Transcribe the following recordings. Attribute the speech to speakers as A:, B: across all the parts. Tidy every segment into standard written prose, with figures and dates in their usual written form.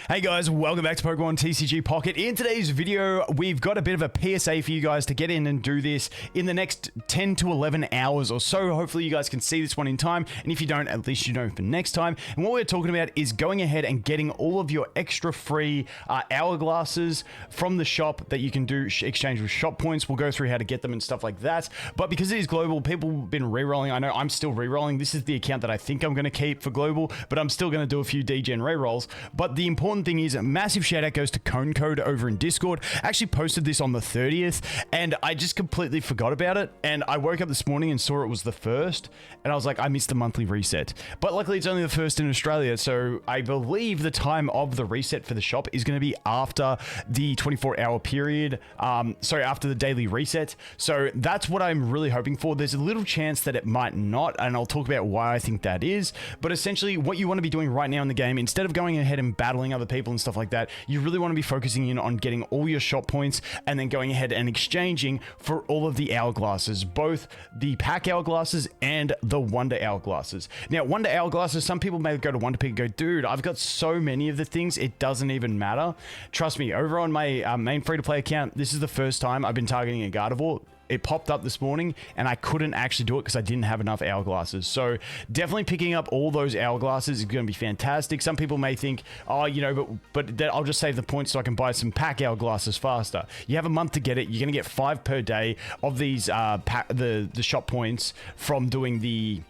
A: Hey guys, welcome back to Pokemon TCG Pocket. In today's video, we've got a bit of a PSA for you guys to get in and do this in the next 10 to 11 hours or so. Hopefully you guys can see this one in time, and if you don't, at least you know for next time. And what we're talking about is going ahead and getting all of your extra free hourglasses from the shop that you can do exchange with shop points. We'll go through how to get them and stuff like that. But because it is global, people have been re-rolling. I know I'm still re-rolling. This is the account that I think I'm going to keep for global, but I'm still going to do a few degen re-rolls. But the important thing is, a massive shout out goes to Cone Code over in Discord. I actually posted this on the 30th and I just completely forgot about it, and I woke up this morning and saw it was the 1st and I was like, I missed the monthly reset. But luckily it's only the 1st in Australia, so I believe the time of the reset for the shop is going to be after the 24-hour period, after the daily reset. So that's what I'm really hoping for. There's a little chance that it might not, and I'll talk about why I think that is. But essentially what you want to be doing right now in the game, instead of going ahead and battling other people and stuff like that, you really want to be focusing in on getting all your shop points and then going ahead and exchanging for all of the hourglasses, both the pack hourglasses and the wonder hourglasses. Now, wonder hourglasses, some people may go to Wonder Pick and go, dude, I've got so many of the things, it doesn't even matter. Trust me, over on my main free-to-play account, this is the first time I've been targeting a Gardevoir. It popped up this morning and I couldn't actually do it because I didn't have enough hourglasses. So definitely picking up all those hourglasses is going to be fantastic. Some people may think, oh, you know, but I'll just save the points so I can buy some pack hourglasses faster. You have a month to get it. You're going to get 5 per day of these the shop points from doing the,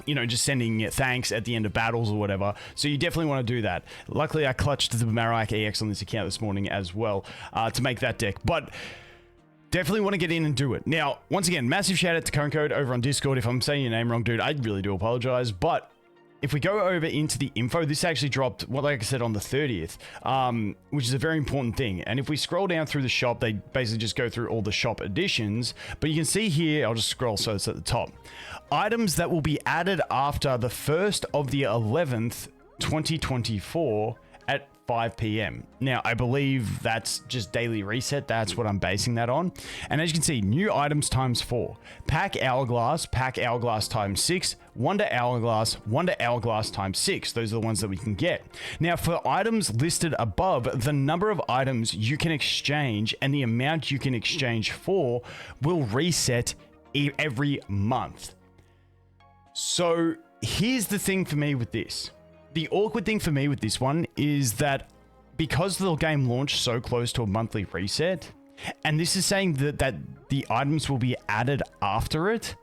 A: you know, just sending thanks at the end of battles or whatever. So you definitely want to do that. Luckily, I clutched the Marowak EX on this account this morning as well to make that deck. But definitely want to get in and do it. Now, once again, massive shout out to Cone Code over on Discord. If I'm saying your name wrong, dude, I really do apologize. But if we go over into the info, this actually dropped, well, like I said, on the 30th, which is a very important thing. And if we scroll down through the shop, they basically just go through all the shop additions. But you can see here, I'll just scroll so it's at the top. Items that will be added after the 1st of the 11th, 2024 at 5 p.m. Now, I believe that's just daily reset. That's what I'm basing that on. And as you can see, new items times 4. Pack Hourglass times 6. Wonder Hourglass times 6. Those are the ones that we can get. Now, for items listed above, the number of items you can exchange and the amount you can exchange for will reset every month. So here's the thing for me with this. The awkward thing for me with this one is that because the game launched so close to a monthly reset, and this is saying that the items will be added after it,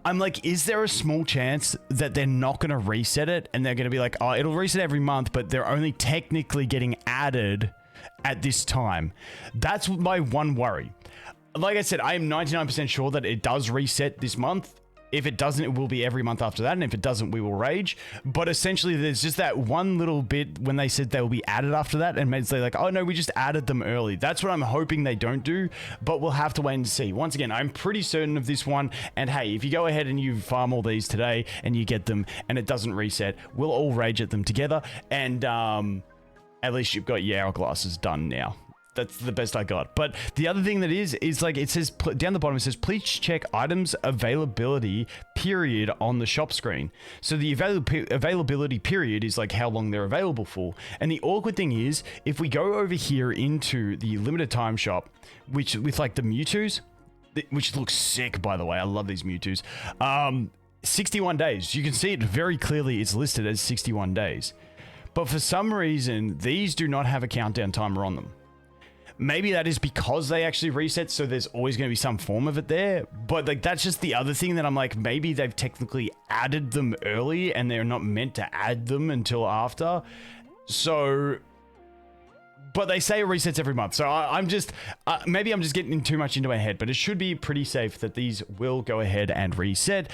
A: I'm like, is there a small chance that they're not going to reset it and they're going to be like, oh, it'll reset every month, but they're only technically getting added at this time? That's my one worry. Like I said, I am 99% sure that it does reset this month. If it doesn't, it will be every month after that. And if it doesn't, we will rage. But essentially, there's just that one little bit when they said they will be added after that. And they're like, oh, no, we just added them early. That's what I'm hoping they don't do. But we'll have to wait and see. Once again, I'm pretty certain of this one. And hey, if you go ahead and you farm all these today and you get them and it doesn't reset, we'll all rage at them together. And at least you've got your hourglasses done now. That's the best I got. But the other thing that is like, it says down the bottom, it says, please check items availability period on the shop screen. So the availability period is like how long they're available for. And the awkward thing is, if we go over here into the limited time shop, which with like the Mewtwo's, which looks sick, by the way. I love these Mewtwo's. 61 days. You can see it very clearly. It's listed as 61 days. But for some reason, these do not have a countdown timer on them. Maybe that is because they actually reset, so there's always going to be some form of it there. But like, that's just the other thing that I'm like, maybe they've technically added them early and they're not meant to add them until after. So, but they say it resets every month. So I'm just, maybe I'm just getting too much into my head, but it should be pretty safe that these will go ahead and reset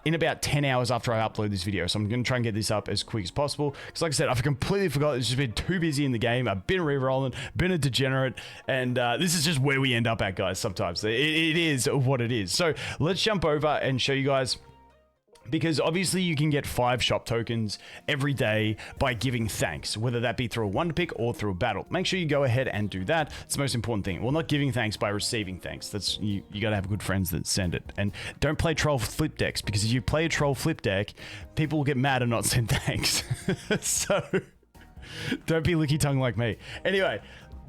A: in about 10 hours after I upload this video. So I'm going to try and get this up as quick as possible. Because like I said, I've completely forgot. It's just been too busy in the game. I've been re-rolling, been a degenerate, and this is just where we end up at, guys, sometimes. It is what it is. So let's jump over and show you guys, because obviously you can get 5 shop tokens every day by giving thanks, whether that be through a wonder pick or through a battle. Make sure you go ahead and do that. It's the most important thing. Well, not giving thanks, by receiving thanks. That's you got to have good friends that send it. And don't play troll flip decks, because if you play a troll flip deck, people will get mad and not send thanks. So Don't be licky tongue like me. Anyway,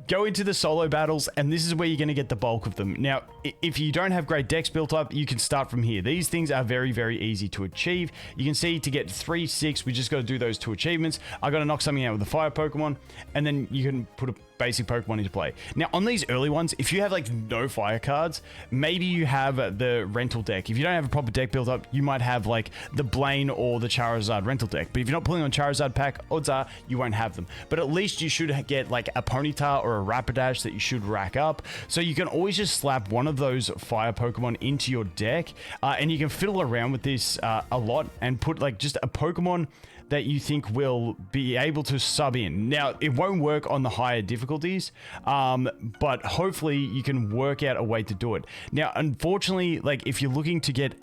A: go into the solo battles, and this is where you're going to get the bulk of them. Now, if you don't have great decks built up, you can start from here. These things are very, very easy to achieve. You can see to get 3, 6, we just got to do those 2 achievements. I got to knock something out with a fire Pokemon, and then you can put a basic Pokemon into play. Now, on these early ones, if you have like no fire cards, maybe you have the rental deck. If you don't have a proper deck built up, you might have like the Blaine or the Charizard rental deck. But if you're not pulling on Charizard pack, odds are you won't have them. But at least you should get like a Ponyta or a Rapidash that you should rack up. So you can always just slap one of those fire Pokemon into your deck, and you can fiddle around with this a lot and put like just a Pokemon that you think will be able to sub in. Now, it won't work on the higher difficulties, but hopefully you can work out a way to do it. Now, unfortunately, like if you're looking to get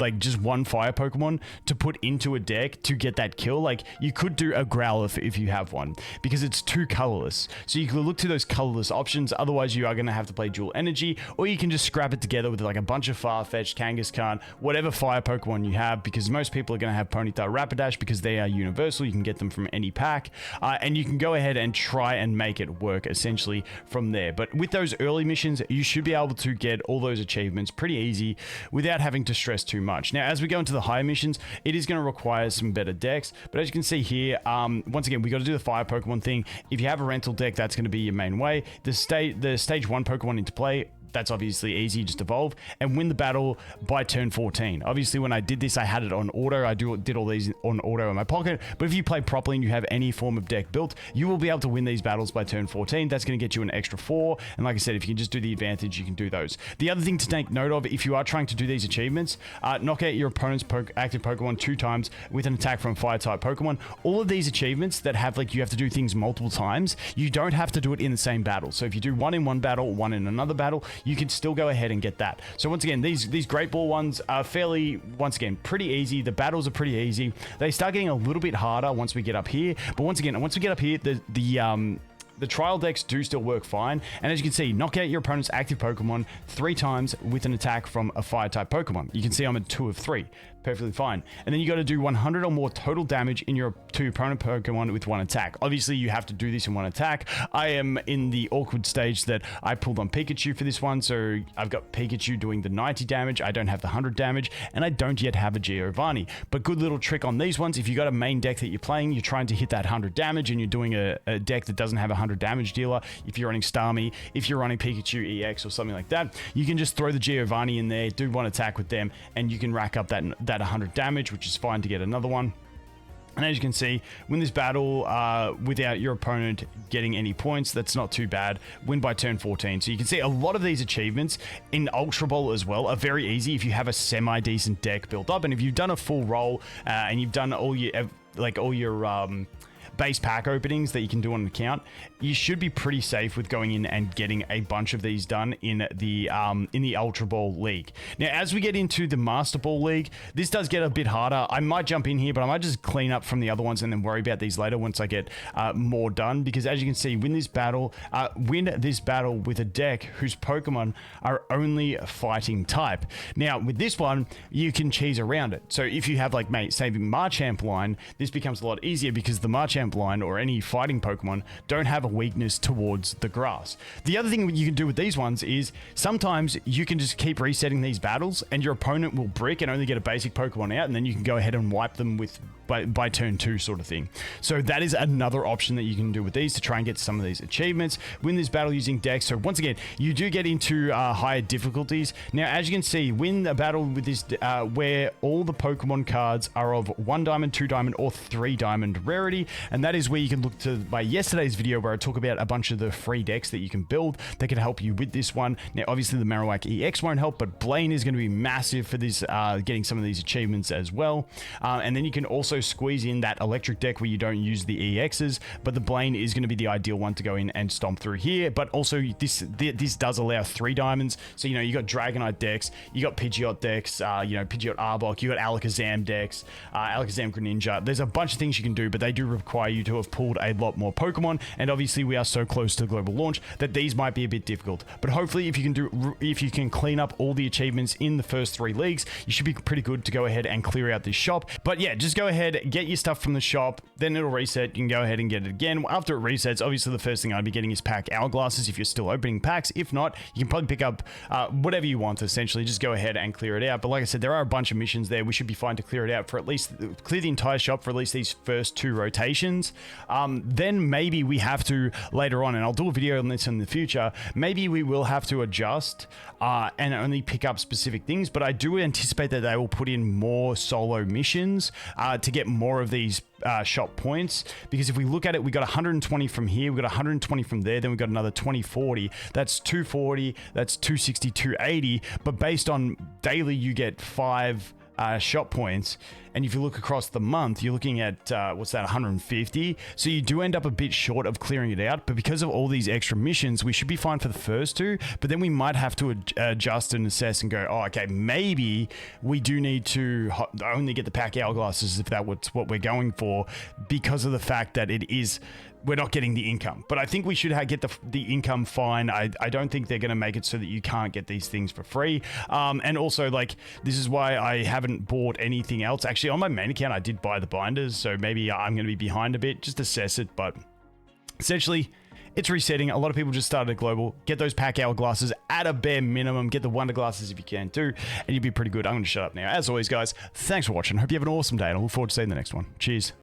A: like just one fire Pokemon to put into a deck to get that kill, like you could do a Growlithe if you have one, because it's too colorless. So you can look to those colorless options. Otherwise, you are going to have to play dual energy, or you can just scrap it together with like a bunch of Farfetch'd, Kangaskhan, whatever fire Pokemon you have, because most people are going to have Ponyta, Rapidash because they are universal. You can get them from any pack, and you can go ahead and try and make it work essentially from there. But with those early missions, you should be able to get all those achievements pretty easy without having to stress too much. Now, as we go into the higher missions, it is going to require some better decks, but as you can see here, once again, we got to do the fire Pokemon thing. If you have a rental deck, that's going to be your main way. The stage 1 Pokemon into play, that's obviously easy, just evolve and win the battle by turn 14. Obviously, when I did this, I had it on auto. I did all these on auto in my pocket, but if you play properly and you have any form of deck built, you will be able to win these battles by turn 14. That's going to get you an extra 4, and like I said, if you can just do the advantage, you can do those. The other thing to take note of, if you are trying to do these achievements, knock out your opponent's active Pokemon 2 times with an attack from Fire-type Pokemon. All of these achievements that have like you have to do things multiple times, you don't have to do it in the same battle. So if you do one in one battle, one in another battle, you can still go ahead and get that. So once again, these Great Ball ones are fairly, once again, pretty easy. The battles are pretty easy. They start getting a little bit harder once we get up here. But once again, once we get up here, the trial decks do still work fine. And as you can see, knock out your opponent's active Pokemon 3 times with an attack from a Fire-type Pokemon. You can see I'm at 2 of 3. Perfectly fine. And then you got to do 100 or more total damage in your 2 opponent Pokemon with 1 attack. Obviously, you have to do this in 1 attack. I am in the awkward stage that I pulled on Pikachu for this one, so I've got Pikachu doing the 90 damage. I don't have the 100 damage, and I don't yet have a Giovanni. But good little trick on these ones, if you got a main deck that you're playing, you're trying to hit that 100 damage, and you're doing a deck that doesn't have a 100 damage dealer, if you're running Starmie, if you're running Pikachu EX or something like that, you can just throw the Giovanni in there, do 1 attack with them, and you can rack up that 100 damage, which is fine to get another one. And as you can see, win this battle without your opponent getting any points. That's not too bad. Win by turn 14. So you can see a lot of these achievements in Ultra Bowl as well are very easy if you have a semi-decent deck built up. And if you've done a full roll and you've done all your base pack openings that you can do on an account, you should be pretty safe with going in and getting a bunch of these done in the Ultra Ball League. Now, as we get into the Master Ball League, this does get a bit harder. I might jump in here, but I might just clean up from the other ones and then worry about these later once I get more done, because as you can see, win this battle with a deck whose Pokemon are only fighting type. Now, with this one, you can cheese around it. So if you have like, say the Marchamp line, this becomes a lot easier because the Marchamp line or any fighting Pokemon don't have a weakness towards the grass. The other thing you can do with these ones is sometimes you can just keep resetting these battles and your opponent will brick and only get a basic Pokemon out, and then you can go ahead and wipe them with by turn 2 sort of thing. So that is another option that you can do with these to try and get some of these achievements. Win this battle using decks. So once again, you do get into higher difficulties. Now, as you can see, win a battle with this where all the Pokemon cards are of 1 diamond, 2 diamond, or 3 diamond rarity. And that is where you can look to my yesterday's video where I talk about a bunch of the free decks that you can build that can help you with this one. Now, obviously the Marowak EX won't help, but Blaine is going to be massive for this, getting some of these achievements as well. And then you can also squeeze in that electric deck where you don't use the EXs, but the Blaine is going to be the ideal one to go in and stomp through here. But also this does allow 3 diamonds. So, you know, you got Dragonite decks, you got Pidgeot decks, Pidgeot Arbok, you got Alakazam decks, Alakazam Greninja. There's a bunch of things you can do, but they do require require you to have pulled a lot more Pokemon, and obviously we are so close to the global launch that these might be a bit difficult. But hopefully if you can clean up all the achievements in the first 3 leagues, you should be pretty good to go ahead and clear out this shop. But yeah, just go ahead, get your stuff from the shop, then it'll reset. You can go ahead and get it again. After it resets, obviously the first thing I'd be getting is pack hourglasses if you're still opening packs. If not, you can probably pick up whatever you want, essentially. Just go ahead and clear it out. But like I said, there are a bunch of missions there. We should be fine to clear it out for at least, clear the entire shop for at least these first 2 rotations. Then maybe we have to later on, and I'll do a video on this in the future, maybe we will have to adjust and only pick up specific things. But I do anticipate that they will put in more solo missions to get more of these shop points, because if we look at it, we got 120 from here, we got 120 from there, then we got another 2040. That's 240, that's 260, 280. But based on daily, you get 5 shop points, and if you look across the month, you're looking at what's that, 150. So you do end up a bit short of clearing it out, but because of all these extra missions, we should be fine for the first 2. But then we might have to adjust and assess and go, oh, okay, maybe we do need to only get the pack hourglasses if that's what we're going for, because of the fact that we're not getting the income. But I think we should get the income fine. I don't think they're going to make it so that you can't get these things for free. And also, like, this is why I haven't bought anything else. Actually, on my main account, I did buy the binders, so maybe I'm going to be behind a bit. Just assess it. But essentially, it's resetting. A lot of people just started at global. Get those pack hourglasses at a bare minimum. Get the wonder glasses if you can too, and you'll be pretty good. I'm going to shut up now. As always, guys, thanks for watching. Hope you have an awesome day, and I look forward to seeing the next one. Cheers.